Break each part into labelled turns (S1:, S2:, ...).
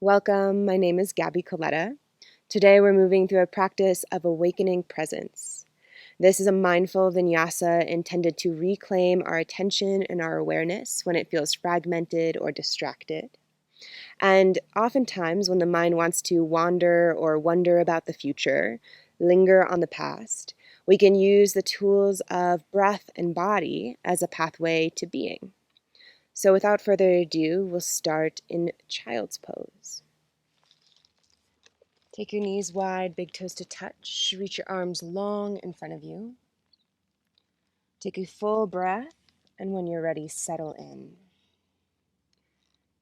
S1: Welcome, my name is Gaby Colletta. Today we're moving through a practice of awakening presence. This is a mindful vinyasa intended to reclaim our attention and our awareness when it feels fragmented or distracted. And oftentimes when the mind wants to wander or wonder about the future, linger on the past, we can use the tools of breath and body as a pathway to being. So without further ado, we'll start in child's pose. Take your knees wide, big toes to touch. Reach your arms long in front of you. Take a full breath, and when you're ready, settle in.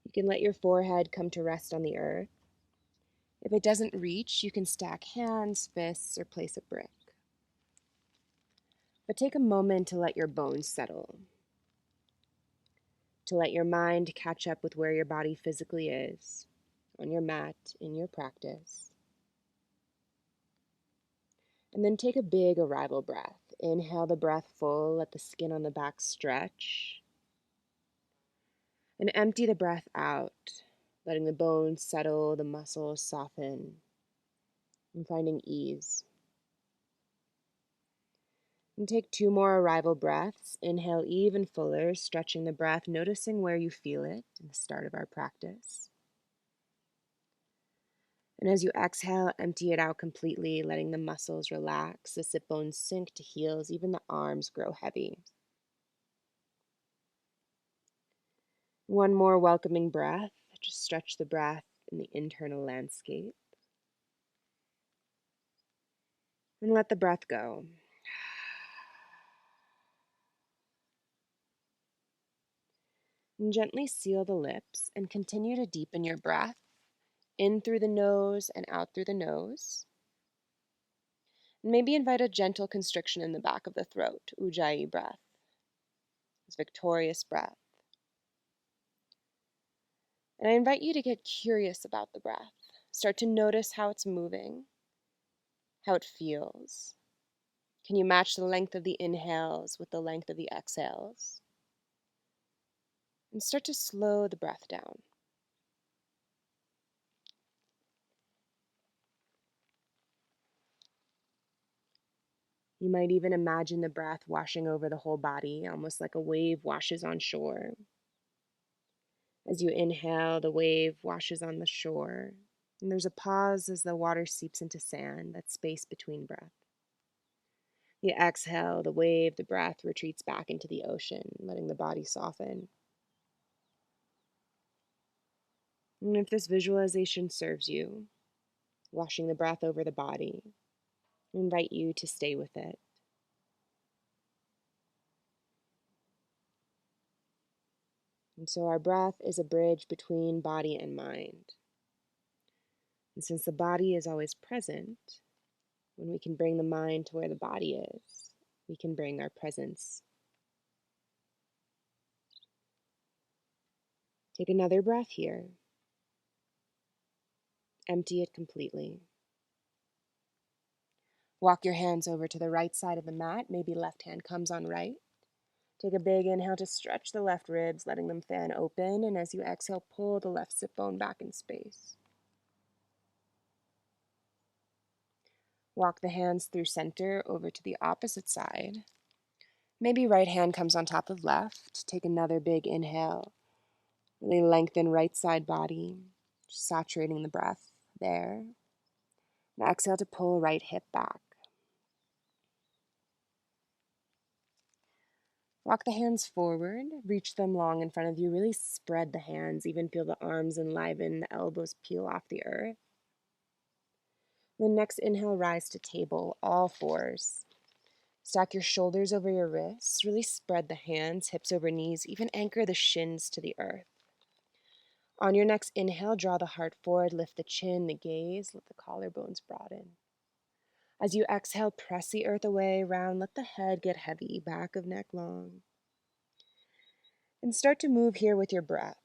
S1: You can let your forehead come to rest on the earth. If it doesn't reach, you can stack hands, fists, or place a brick. But take a moment to let your bones settle, to let your mind catch up with where your body physically is, on your mat, in your practice. And then take a big arrival breath. Inhale the breath full, let the skin on the back stretch. And empty the breath out, letting the bones settle, the muscles soften, and finding ease. And take 2 more arrival breaths. Inhale even fuller, stretching the breath, noticing where you feel it in the start of our practice. And as you exhale, empty it out completely, letting the muscles relax, the sit bones sink to heels, even the arms grow heavy. One more welcoming breath. Just stretch the breath in the internal landscape. And let the breath go. And gently seal the lips and continue to deepen your breath in through the nose and out through the nose. And maybe invite a gentle constriction in the back of the throat, ujjayi breath, this victorious breath. And I invite you to get curious about the breath. Start to notice how it's moving, how it feels. Can you match the length of the inhales with the length of the exhales? And start to slow the breath down. You might even imagine the breath washing over the whole body, almost like a wave washes on shore. As you inhale, the wave washes on the shore, and there's a pause as the water seeps into sand, that space between breath. You exhale, the wave, the breath retreats back into the ocean, letting the body soften. And if this visualization serves you, washing the breath over the body, I invite you to stay with it. And so our breath is a bridge between body and mind. And since the body is always present, when we can bring the mind to where the body is, we can bring our presence. Take another breath here. Empty it completely. Walk your hands over to the right side of the mat. Maybe left hand comes on right. Take a big inhale to stretch the left ribs, letting them fan open. And as you exhale, pull the left sit bone back in space. Walk the hands through center over to the opposite side. Maybe right hand comes on top of left. Take another big inhale. Really lengthen right side body, just saturating the breath there. And exhale to pull right hip back. Walk the hands forward, reach them long in front of you, really spread the hands, even feel the arms enliven, the elbows peel off the earth. Then next inhale, rise to table, all fours. Stack your shoulders over your wrists, really spread the hands, hips over knees, even anchor the shins to the earth. On your next inhale, draw the heart forward, lift the chin, the gaze, let the collarbones broaden. As you exhale, press the earth away, round, let the head get heavy, back of neck long. And start to move here with your breath.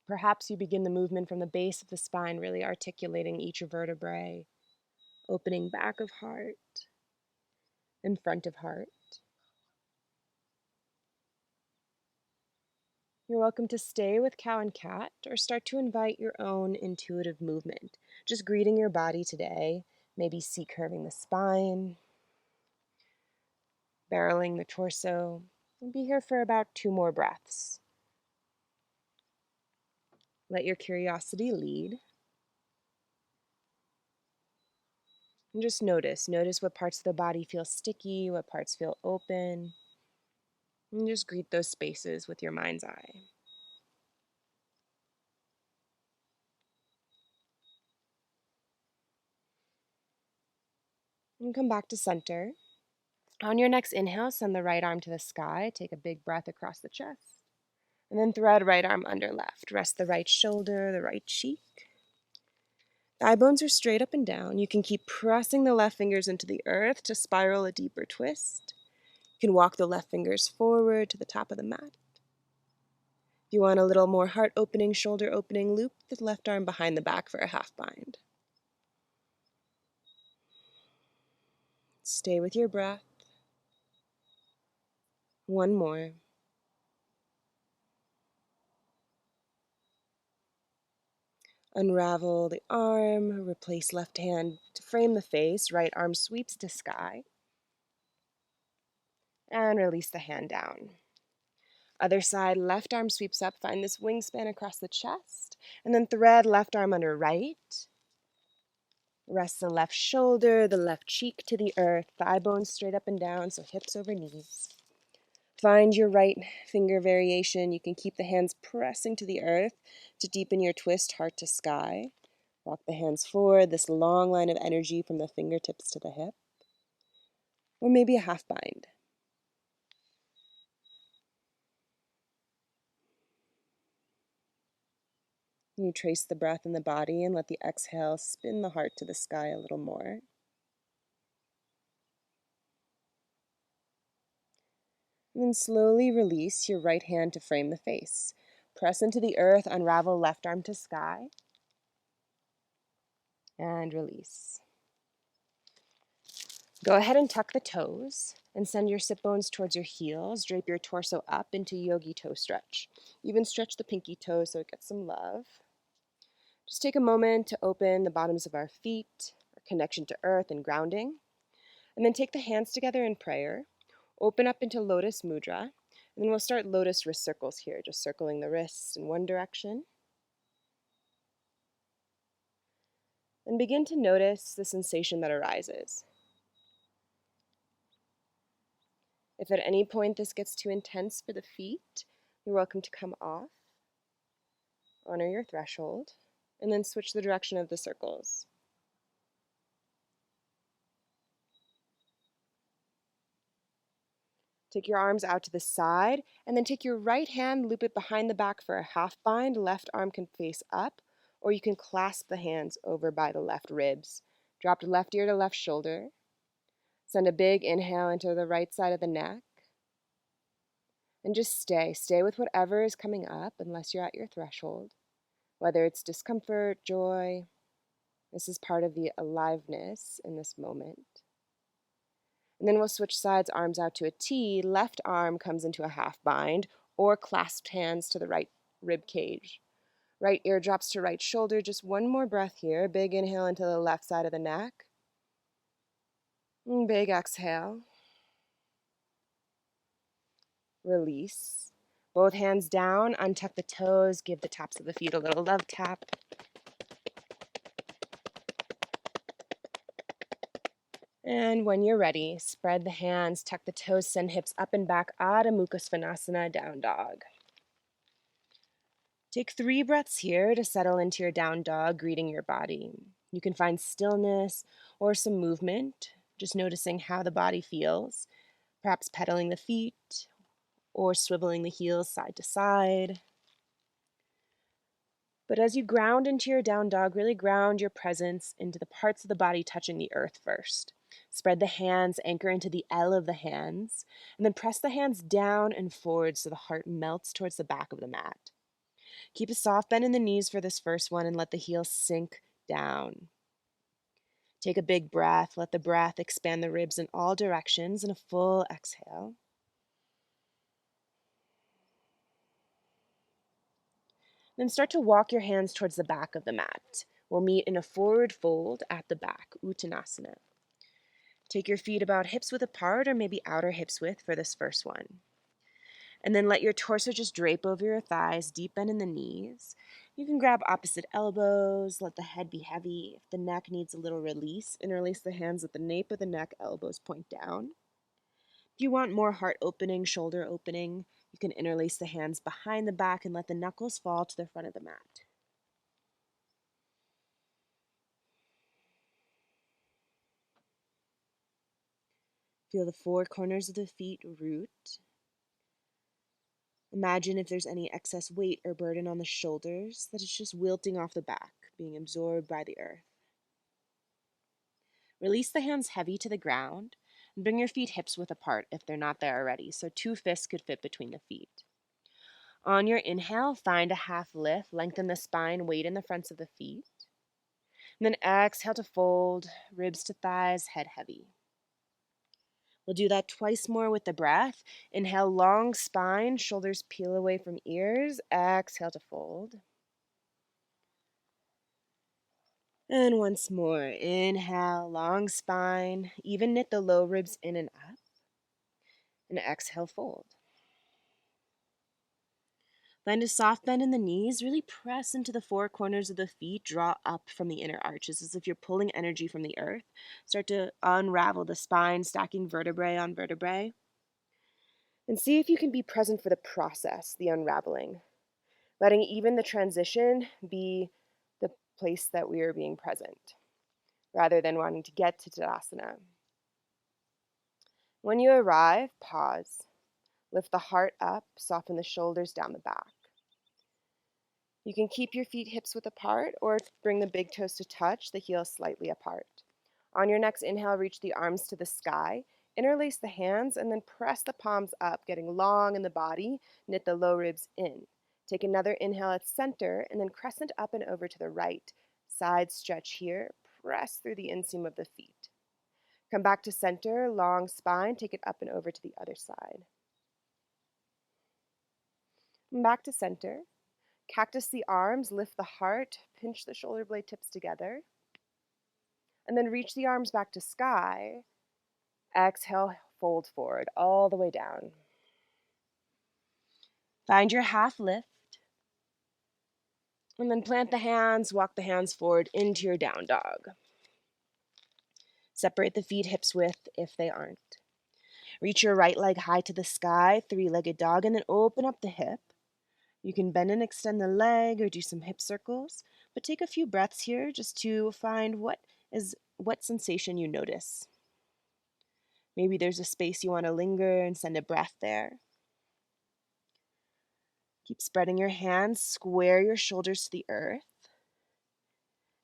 S1: Perhaps you begin the movement from the base of the spine, really articulating each vertebrae, opening back of heart and front of heart. You're welcome to stay with cow and cat or start to invite your own intuitive movement. Just greeting your body today, maybe C-curving the spine, barreling the torso, and be here for about 2 more breaths. Let your curiosity lead. And just notice what parts of the body feel sticky, what parts feel open. And just greet those spaces with your mind's eye. And come back to center. On your next inhale, send the right arm to the sky. Take a big breath across the chest. And then thread right arm under left. Rest the right shoulder, the right cheek. Thigh bones are straight up and down. You can keep pressing the left fingers into the earth to spiral a deeper twist. You can walk the left fingers forward to the top of the mat. If you want a little more heart opening, shoulder opening, loop the left arm behind the back for a half bind. Stay with your breath. One more. Unravel the arm, replace left hand to frame the face, right arm sweeps to sky. And release the hand down. Other side, left arm sweeps up, find this wingspan across the chest, and then thread left arm under right. Rest the left shoulder, the left cheek to the earth, thigh bones straight up and down, so hips over knees. Find your right finger variation. You can keep the hands pressing to the earth to deepen your twist, heart to sky. Walk the hands forward, this long line of energy from the fingertips to the hip. Or maybe a half bind. You trace the breath in the body and let the exhale spin the heart to the sky a little more. And then slowly release your right hand to frame the face. Press into the earth, unravel left arm to sky. And release. Go ahead and tuck the toes and send your sit bones towards your heels. Drape your torso up into yogi toe stretch. Even stretch the pinky toe so it gets some love. Just take a moment to open the bottoms of our feet, our connection to earth and grounding. And then take the hands together in prayer. Open up into lotus mudra. And then we'll start lotus wrist circles here, just circling the wrists in one direction. And begin to notice the sensation that arises. If at any point this gets too intense for the feet, you're welcome to come off. Honor your threshold, and then switch the direction of the circles. Take your arms out to the side, and then take your right hand, loop it behind the back for a half bind. Left arm can face up, or you can clasp the hands over by the left ribs. Drop the left ear to left shoulder. Send a big inhale into the right side of the neck. And just stay with whatever is coming up unless you're at your threshold. Whether it's discomfort, joy, this is part of the aliveness in this moment. And then we'll switch sides, arms out to a T. Left arm comes into a half bind or clasped hands to the right rib cage. Right ear drops to right shoulder. Just one more breath here. Big inhale into the left side of the neck. And big exhale. Release. Both hands down, untuck the toes, give the tops of the feet a little love tap. And when you're ready, spread the hands, tuck the toes, send hips up and back, Adho Mukha Svanasana, down dog. Take 3 breaths here to settle into your down dog, greeting your body. You can find stillness or some movement, just noticing how the body feels, perhaps pedaling the feet or swiveling the heels side to side. But as you ground into your down dog, really ground your presence into the parts of the body touching the earth first. Spread the hands, anchor into the L of the hands, and then press the hands down and forward so the heart melts towards the back of the mat. Keep a soft bend in the knees for this first one and let the heels sink down. Take a big breath. Let the breath expand the ribs in all directions and a full exhale. Then start to walk your hands towards the back of the mat. We'll meet in a forward fold at the back, Uttanasana. Take your feet about hips width apart, or maybe outer hips width for this first one. And then let your torso just drape over your thighs, deep bend in the knees. You can grab opposite elbows, let the head be heavy. If the neck needs a little release, interlace the hands at the nape of the neck, elbows point down. If you want more heart opening, shoulder opening, you can interlace the hands behind the back and let the knuckles fall to the front of the mat. Feel the four corners of the feet root. Imagine if there's any excess weight or burden on the shoulders, that it's just wilting off the back, being absorbed by the earth. Release the hands heavy to the ground and bring your feet hips width apart if they're not there already, so 2 fists could fit between the feet. On your inhale, find a half lift, lengthen the spine, weight in the fronts of the feet. And then exhale to fold, ribs to thighs, head heavy. We'll do that twice more with the breath. Inhale, long spine, shoulders peel away from ears. Exhale to fold. And once more, inhale, long spine, even knit the low ribs in and up. And exhale, fold. Find a soft bend in the knees. Really press into the four corners of the feet. Draw up from the inner arches as if you're pulling energy from the earth. Start to unravel the spine, stacking vertebrae on vertebrae. And see if you can be present for the process, the unraveling. Letting even the transition be the place that we are being present, rather than wanting to get to Tadasana. When you arrive, pause. Lift the heart up, soften the shoulders down the back. You can keep your feet hips width apart or bring the big toes to touch, the heels slightly apart. On your next inhale, reach the arms to the sky, interlace the hands, and then press the palms up, getting long in the body, knit the low ribs in. Take another inhale at center, and then crescent up and over to the right. Side stretch here, press through the inseam of the feet. Come back to center, long spine, take it up and over to the other side. And back to center. Cactus the arms, lift the heart, pinch the shoulder blade tips together. And then reach the arms back to sky. Exhale, fold forward, all the way down. Find your half lift. And then plant the hands, walk the hands forward into your down dog. Separate the feet hips width if they aren't. Reach your right leg high to the sky, three-legged dog, and then open up the hip. You can bend and extend the leg or do some hip circles, but take a few breaths here just to find what sensation you notice. Maybe there's a space you want to linger and send a breath there. Keep spreading your hands, square your shoulders to the earth.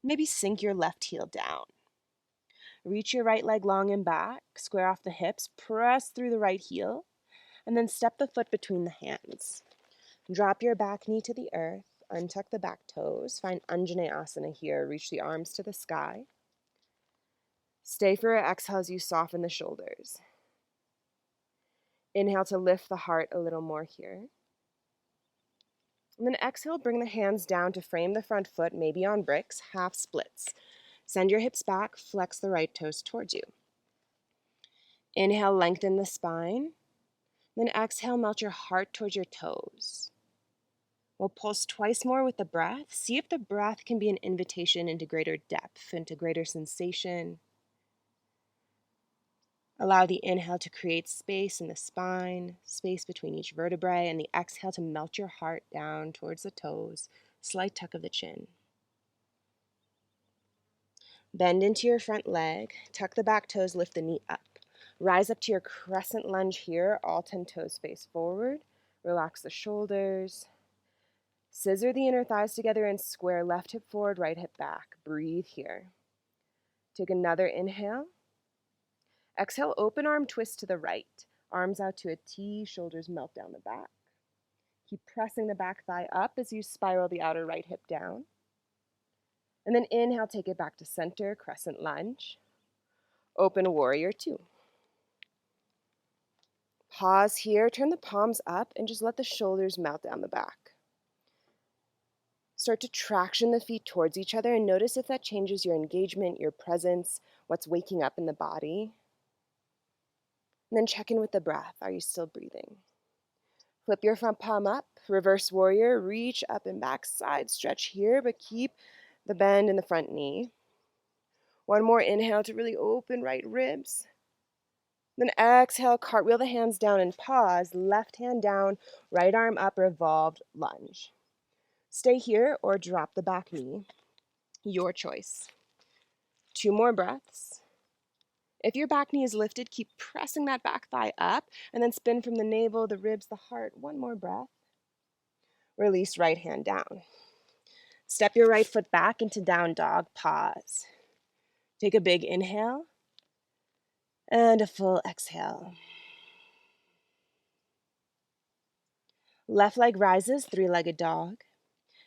S1: Maybe sink your left heel down. Reach your right leg long and back, square off the hips, press through the right heel, and then step the foot between the hands. Drop your back knee to the earth, untuck the back toes, find Anjaneyasana here, reach the arms to the sky. Stay for your exhale as you soften the shoulders. Inhale to lift the heart a little more here. And then exhale, bring the hands down to frame the front foot, maybe on bricks, half splits. Send your hips back, flex the right toes towards you. Inhale, lengthen the spine. Then exhale, melt your heart towards your toes. We'll pulse twice more with the breath. See if the breath can be an invitation into greater depth, into greater sensation. Allow the inhale to create space in the spine, space between each vertebrae, and the exhale to melt your heart down towards the toes, slight tuck of the chin. Bend into your front leg, tuck the back toes, lift the knee up. Rise up to your crescent lunge here, all 10 toes face forward. Relax the shoulders. Scissor the inner thighs together and square left hip forward, right hip back. Breathe here. Take another inhale. Exhale, open arm twist to the right. Arms out to a T, shoulders melt down the back. Keep pressing the back thigh up as you spiral the outer right hip down. And then inhale, take it back to center, crescent lunge. Open warrior two. Pause here, turn the palms up, and just let the shoulders melt down the back. Start to traction the feet towards each other and notice if that changes your engagement, your presence, what's waking up in the body. And then check in with the breath. Are you still breathing? Flip your front palm up, reverse warrior, reach up and back, side stretch here, but keep the bend in the front knee. One more inhale to really open right ribs. Then exhale, cartwheel the hands down and pause. Left hand down, right arm up, revolved lunge. Stay here or drop the back knee. Your choice. 2 more breaths. If your back knee is lifted, keep pressing that back thigh up and then spin from the navel, the ribs, the heart. 1 more breath. Release right hand down. Step your right foot back into down dog. Pause. Take a big inhale and a full exhale. Left leg rises, 3-legged dog.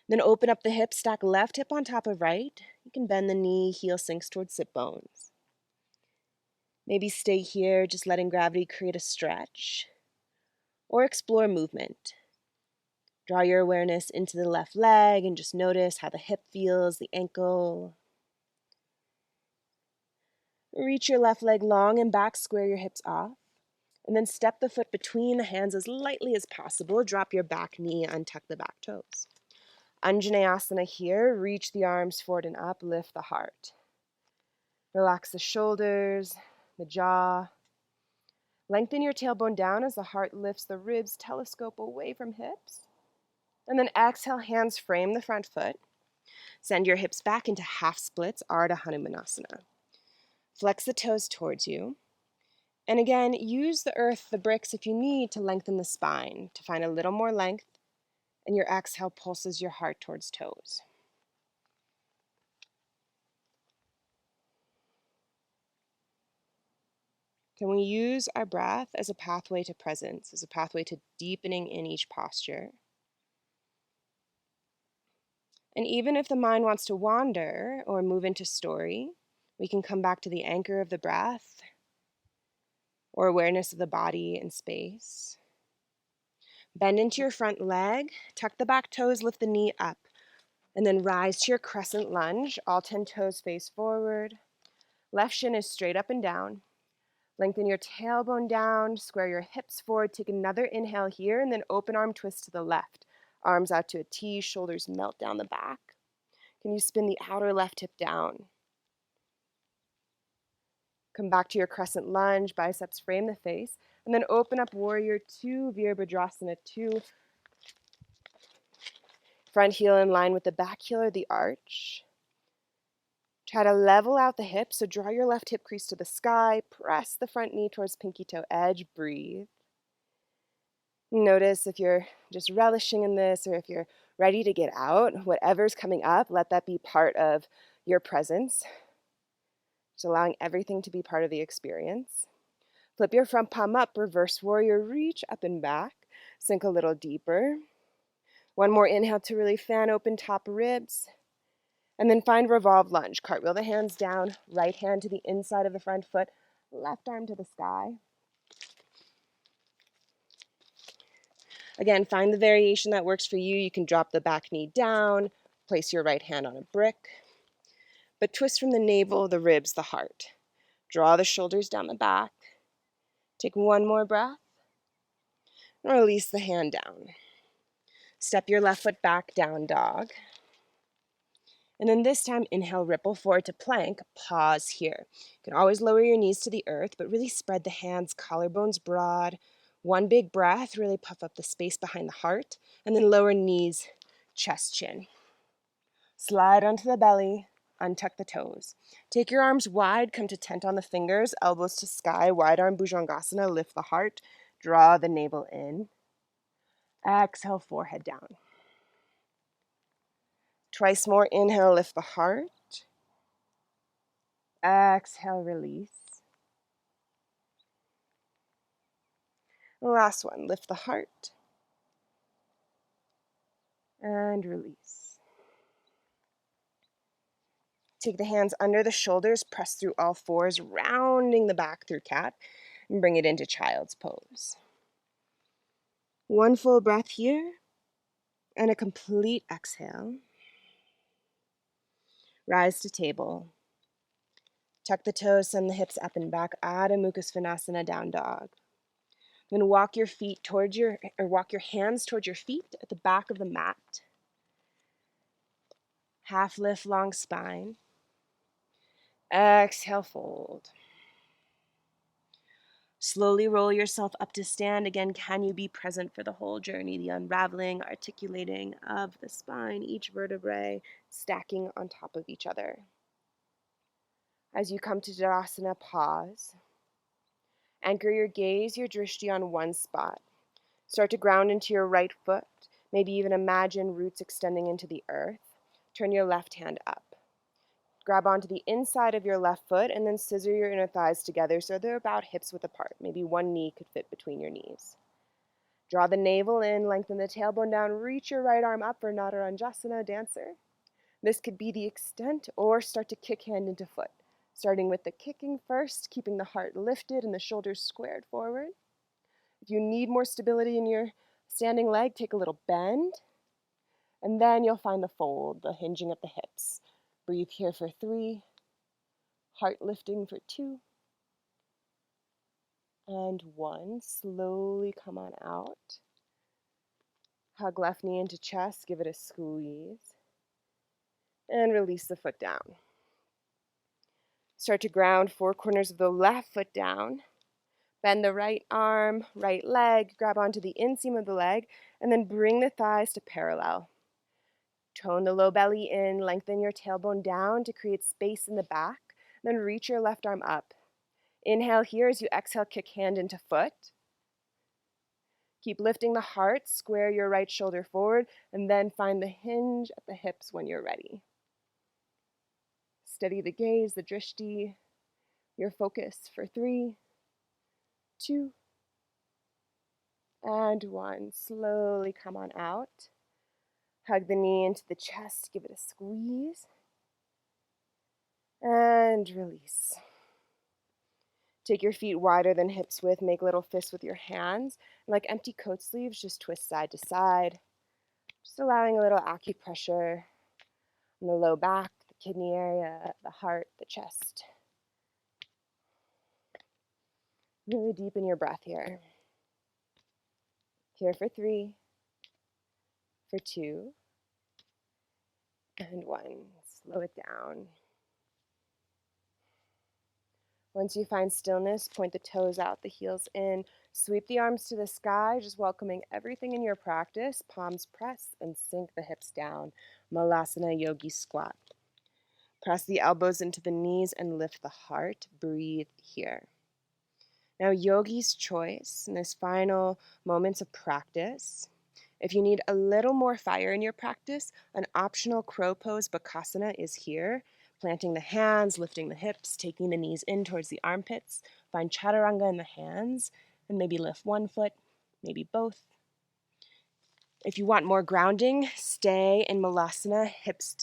S1: Then open up the hips, stack left hip on top of right. You can bend the knee, heel sinks towards sit bones. Maybe stay here, just letting gravity create a stretch. Or explore movement. Draw your awareness into the left leg and just notice how the hip feels, the ankle. Reach your left leg long and back, square your hips off. And then step the foot between the hands as lightly as possible. Drop your back knee, untuck the back toes. Anjaneyasana here, reach the arms forward and up, lift the heart. Relax the shoulders, the jaw. Lengthen your tailbone down as the heart lifts the ribs, telescope away from hips. And then exhale, hands frame the front foot. Send your hips back into half splits, Ardha Hanumanasana. Flex the toes towards you. And again, use the earth, the bricks, if you need to lengthen the spine, to find a little more length. And your exhale pulses your heart towards toes. Can we use our breath as a pathway to presence, as a pathway to deepening in each posture? And even if the mind wants to wander or move into story, we can come back to the anchor of the breath or awareness of the body and space. Bend into your front leg, tuck the back toes, lift the knee up, and then rise to your crescent lunge. All 10 toes face forward. Left shin is straight up and down. Lengthen your tailbone down, square your hips forward. Take another inhale here, and then open arm twist to the left. Arms out to a T, shoulders melt down the back. Can you spin the outer left hip down? Come back to your crescent lunge, biceps frame the face, and then open up warrior 2, Virabhadrasana 2. Front heel in line with the back heel or the arch. Try to level out the hips, so draw your left hip crease to the sky, press the front knee towards pinky toe edge, breathe. Notice if you're just relishing in this or if you're ready to get out, whatever's coming up, let that be part of your presence. Just allowing everything to be part of the experience. Flip your front palm up, reverse warrior, reach up and back, sink a little deeper. 1 more inhale to really fan open top ribs. And then find revolved lunge. Cartwheel the hands down, right hand to the inside of the front foot, left arm to the sky. Again, find the variation that works for you. You can drop the back knee down, place your right hand on a brick. But twist from the navel, the ribs, the heart. Draw the shoulders down the back. Take 1 more breath. And release the hand down. Step your left foot back, down dog. And then this time, inhale, ripple forward to plank. Pause here. You can always lower your knees to the earth, but really spread the hands, collarbones broad. 1 big breath, really puff up the space behind the heart. And then lower knees, chest, chin. Slide onto the belly, untuck the toes. Take your arms wide, come to tent on the fingers, elbows to sky, wide arm bhujangasana, lift the heart, draw the navel in. Exhale, forehead down. Twice more, inhale, lift the heart. Exhale, release. Last one, lift the heart. And release. Take the hands under the shoulders, press through all fours, rounding the back through cat, and bring it into child's pose. 1 full breath here, and a complete exhale. Rise to table. Tuck the toes, send the hips up and back. Adho Mukha Svanasana, down dog. Then walk your hands towards your feet at the back of the mat. Half lift, long spine. Exhale, fold. Slowly roll yourself up to stand. Again, can you be present for the whole journey? The unraveling, articulating of the spine, each vertebrae stacking on top of each other. As you come to Tadasana, pause. Anchor your gaze, your drishti on one spot. Start to ground into your right foot. Maybe even imagine roots extending into the earth. Turn your left hand up. Grab onto the inside of your left foot and then scissor your inner thighs together so they're about hips width apart. Maybe one knee could fit between your knees. Draw the navel in, lengthen the tailbone down, reach your right arm up for Nataranjasana, dancer. This could be the extent, or start to kick hand into foot. Starting with the kicking first, keeping the heart lifted and the shoulders squared forward. If you need more stability in your standing leg, take a little bend. And then you'll find the fold, the hinging at the hips. Breathe here for 3. Heart lifting for 2. And 1. Slowly come on out. Hug left knee into chest, give it a squeeze. And release the foot down. Start to ground 4 corners of the left foot down. Bend the right arm, right leg, grab onto the inseam of the leg, and then bring the thighs to parallel. Tone the low belly in, lengthen your tailbone down to create space in the back, then reach your left arm up. Inhale here as you exhale, kick hand into foot. Keep lifting the heart, square your right shoulder forward, and then find the hinge at the hips when you're ready. Steady the gaze, the drishti, your focus for 3, 2, and 1. Slowly come on out. Hug the knee into the chest, give it a squeeze, and release. Take your feet wider than hips width, make little fists with your hands. And like empty coat sleeves, just twist side to side. Just allowing a little acupressure on the low back, the kidney area, the heart, the chest. Really deepen your breath here. Here for 3, for 2, and 1. Slow it down. Once you find stillness, point the toes out, the heels in. Sweep the arms to the sky, just welcoming everything in your practice. Palms press and sink the hips down. Malasana Yogi Squat. Press the elbows into the knees and lift the heart. Breathe here. Now, yogi's choice in this final moments of practice. If you need a little more fire in your practice, an optional crow pose bakasana is here. Planting the hands, lifting the hips, taking the knees in towards the armpits. Find chaturanga in the hands, and maybe lift one foot, maybe both. If you want more grounding, stay in malasana, hips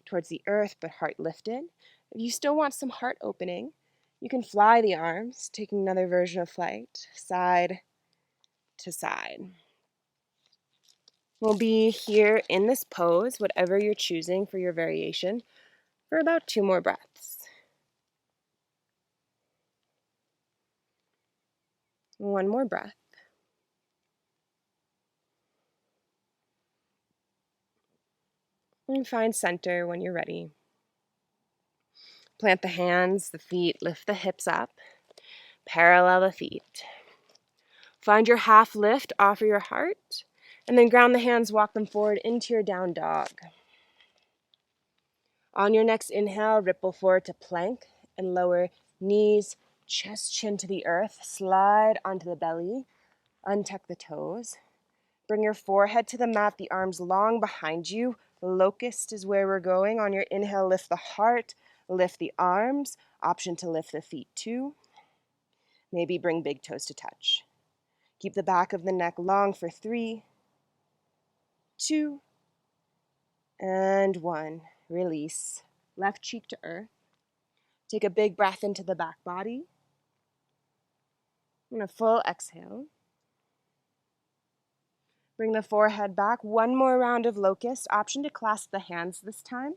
S1: towards the earth, but heart lifted. If you still want some heart opening, you can fly the arms, taking another version of flight, side to side. We'll be here in this pose, whatever you're choosing for your variation, for about 2 more breaths. 1 more breath. And find center when you're ready. Plant the hands, the feet, lift the hips up. Parallel the feet. Find your half lift, offer your heart, and then ground the hands, walk them forward into your down dog. On your next inhale, ripple forward to plank and lower knees, chest, chin to the earth. Slide onto the belly, untuck the toes. Bring your forehead to the mat, the arms long behind you. Locust is where we're going. On your inhale, lift the heart, lift the arms. Option to lift the feet too. Maybe bring big toes to touch. Keep the back of the neck long for 3, 2, and 1. Release. Left cheek to earth. Take a big breath into the back body. And a full exhale. Bring the forehead back. 1 more round of locust. Option to clasp the hands this time.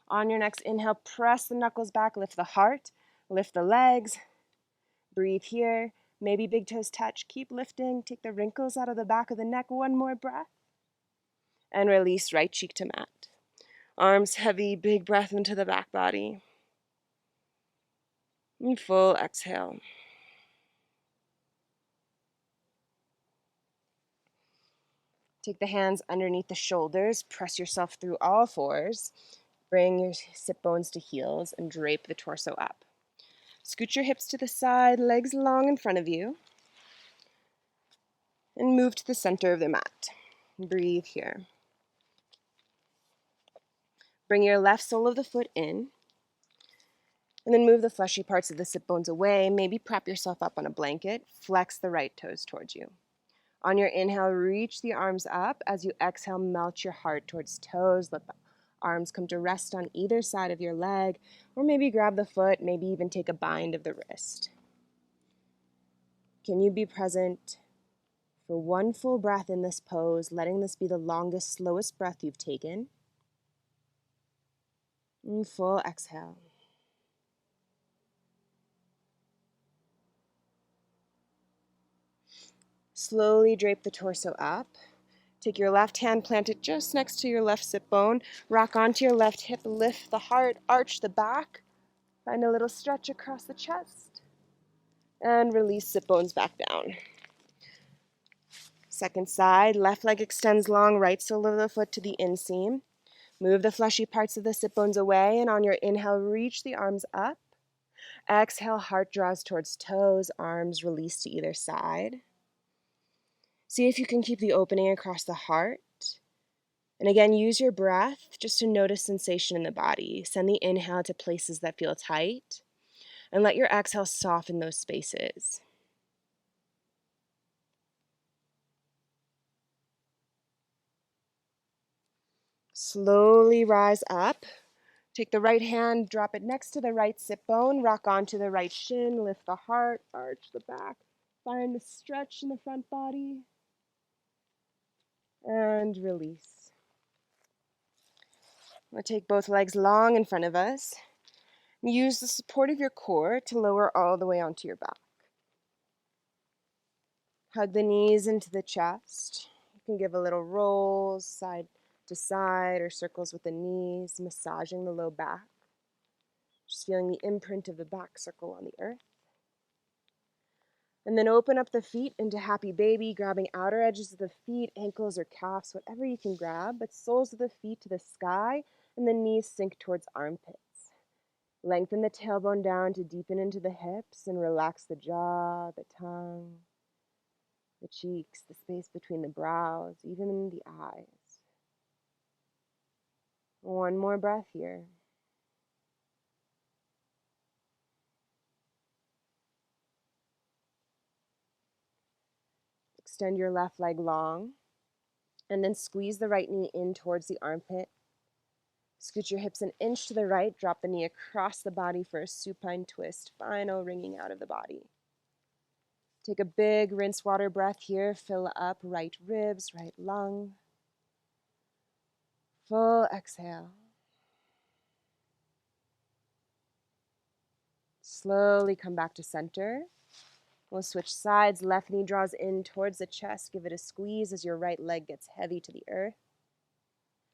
S1: On your next inhale, press the knuckles back, lift the heart, lift the legs. Breathe here. Maybe big toes touch. Keep lifting. Take the wrinkles out of the back of the neck. One more breath. And release right cheek to mat. Arms heavy, big breath into the back body. And full exhale. Take the hands underneath the shoulders. Press yourself through all fours. Bring your sit bones to heels and drape the torso up. Scoot your hips to the side, legs long in front of you. And move to the center of the mat. Breathe here. Bring your left sole of the foot in. And then move the fleshy parts of the sit bones away. Maybe prop yourself up on a blanket. Flex the right toes towards you. On your inhale, reach the arms up. As you exhale, melt your heart towards toes. Let the arms come to rest on either side of your leg. Or maybe grab the foot, maybe even take a bind of the wrist. Can you be present for one full breath in this pose, letting this be the longest, slowest breath you've taken? And full exhale. Slowly drape the torso up. Take your left hand, plant it just next to your left sit bone. Rock onto your left hip, lift the heart, arch the back. Find a little stretch across the chest. And release sit bones back down. Second side, left leg extends long, right sole of the foot to the inseam. Move the fleshy parts of the sit bones away, and on your inhale, reach the arms up. Exhale, heart draws towards toes, arms release to either side. See if you can keep the opening across the heart. And again, use your breath just to notice sensation in the body. Send the inhale to places that feel tight, and let your exhale soften those spaces. Slowly rise up. Take the right hand, drop it next to the right sit bone, rock onto the right shin, lift the heart, arch the back. Find a stretch in the front body. And release. We'll take both legs long in front of us. Use the support of your core to lower all the way onto your back. Hug the knees into the chest. You can give a little rolls, side to side, or circles with the knees, massaging the low back. Just feeling the imprint of the back circle on the earth. And then open up the feet into happy baby, grabbing outer edges of the feet, ankles or calves, whatever you can grab, but soles of the feet to the sky, and the knees sink towards armpits. Lengthen the tailbone down to deepen into the hips and relax the jaw, the tongue, the cheeks, the space between the brows, even the eyes. One more breath here. Extend your left leg long, and then squeeze the right knee in towards the armpit. Scoot your hips an inch to the right, drop the knee across the body for a supine twist, final wringing out of the body. Take a big rinse water breath here, fill up right ribs, right lung. Full exhale. Slowly come back to center. We'll switch sides. Left knee draws in towards the chest. Give it a squeeze as your right leg gets heavy to the earth.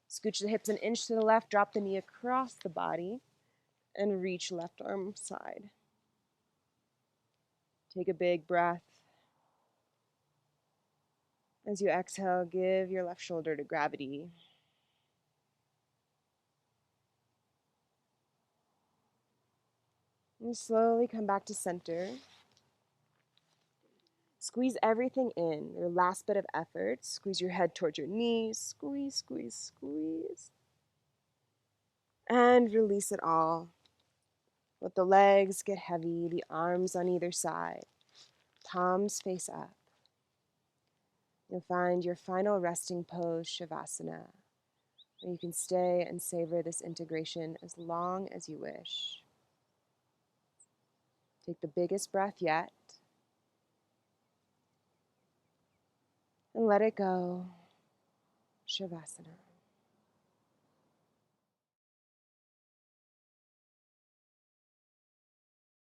S1: Scooch the hips an inch to the left. Drop the knee across the body and reach left arm side. Take a big breath. As you exhale, give your left shoulder to gravity. And slowly come back to center. Squeeze everything in. Your last bit of effort. Squeeze your head towards your knees. Squeeze, squeeze, squeeze. And release it all. Let the legs get heavy, the arms on either side. Palms face up. You'll find your final resting pose, Shavasana, where you can stay and savor this integration as long as you wish. Take the biggest breath yet. And let it go. Shavasana.